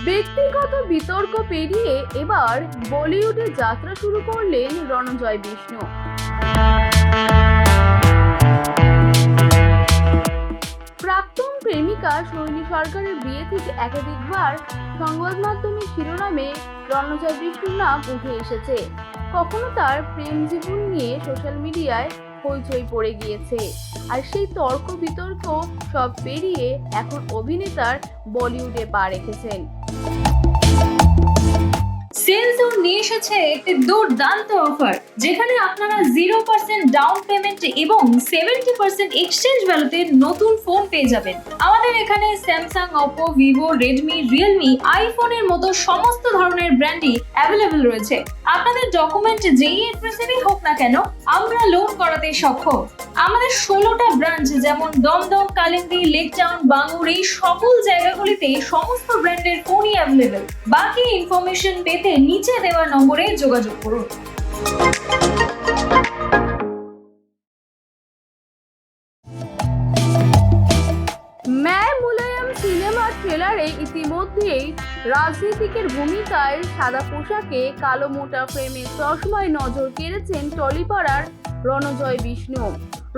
ব্যক্তিগত বিতর্ক পেরিয়ে এবার বলিউডে যাত্রা শুরু করলেন রণজয় বিষ্ণু। প্রাক্তন প্রেমিকা সোহিনী সরকারের বিয়ে থেকে একাধিকবার সংবাদ মাধ্যমের শিরোনামে রণজয় বিষ্ণুর নাম উঠে এসেছে। কখনো তার প্রেম জীবন নিয়ে সোশ্যাল মিডিয়ায় হইচই পড়ে গিয়েছে, আর সেই তর্ক বিতর্ক সব পেরিয়ে এখন অভিনেতার বলিউডে পা রেখেছেন। সেলজোন নিয়ে এসেছে একটি দুর্দান্ত অফার, যেখানে আপনারা 0% ডাউন পেমেন্ট এবং 70% এক্সচেঞ্জ ভ্যালুতে নতুন ফোন পেয়ে যাবেন। আমাদের এখানে Samsung, Oppo, Vivo, Redmi, Realme, আইফোনের মতো সমস্ত ধরনের ব্র্যান্ডই অ্যাভেলেবল রয়েছে। আপনাদের ডকুমেন্ট যেই অ্যাড্রেসেরই হোক না কেন, আমরা লোন করাতে সক্ষম। আমাদের 16টা ব্রাঞ্চ যেমন দমদম, কালিন্দী, লেক টাউন, বাঙ্গুর, এই সকল জায়গাগুলিতে সমস্ত ব্র্যান্ডের ফোনই অ্যাভেলেবল। বাকি ইনফরমেশন পেতে নিচে দেওয়া নম্বরে যোগাযোগ করুন। मैं मुलायम সিনেমার ট্রেলারে ইতিমধ্যেই রাজনীতিকের ভূমিকায় সাদা পোশাকে কালো মোটা ফ্রেমে চশমায় নজর কেড়েছেন টলিপাড়ার রণজয় বিষ্ণু।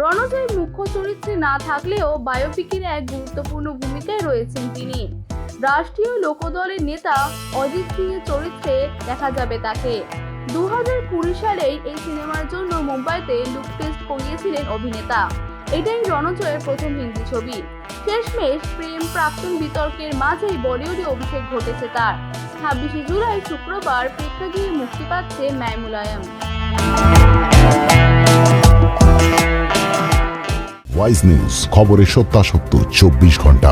রণজয় মুখ্য চরিত্রে না থাকলেও বায়োপিকের এক গুরুত্বপূর্ণ ভূমিকায় রয়েছেন তিনি। রাষ্ট্রীয় লোকদলের নেতা অজিত সিং এর চরিত্রে দেখা যাবে তাকে। 2020 সালেই এই সিনেমার জন্য মুম্বাইতে লুক টেস্ট করিয়েছিলেন অভিনেতা। এটাই রণজয়ের প্রথম হিন্দি ছবি। শেষমেশ প্রেম প্রাক্তন বিতর্কের মাঝেই বলিউডে অভিষেক ঘটেছে তার। 26 জুলাই শুক্রবার প্রেক্ষাগৃহে মুক্তি পাচ্ছে मैं मुलायम। ওয়াইজ নিউজ, খবরের সত্যাসত্য 24 ঘন্টা।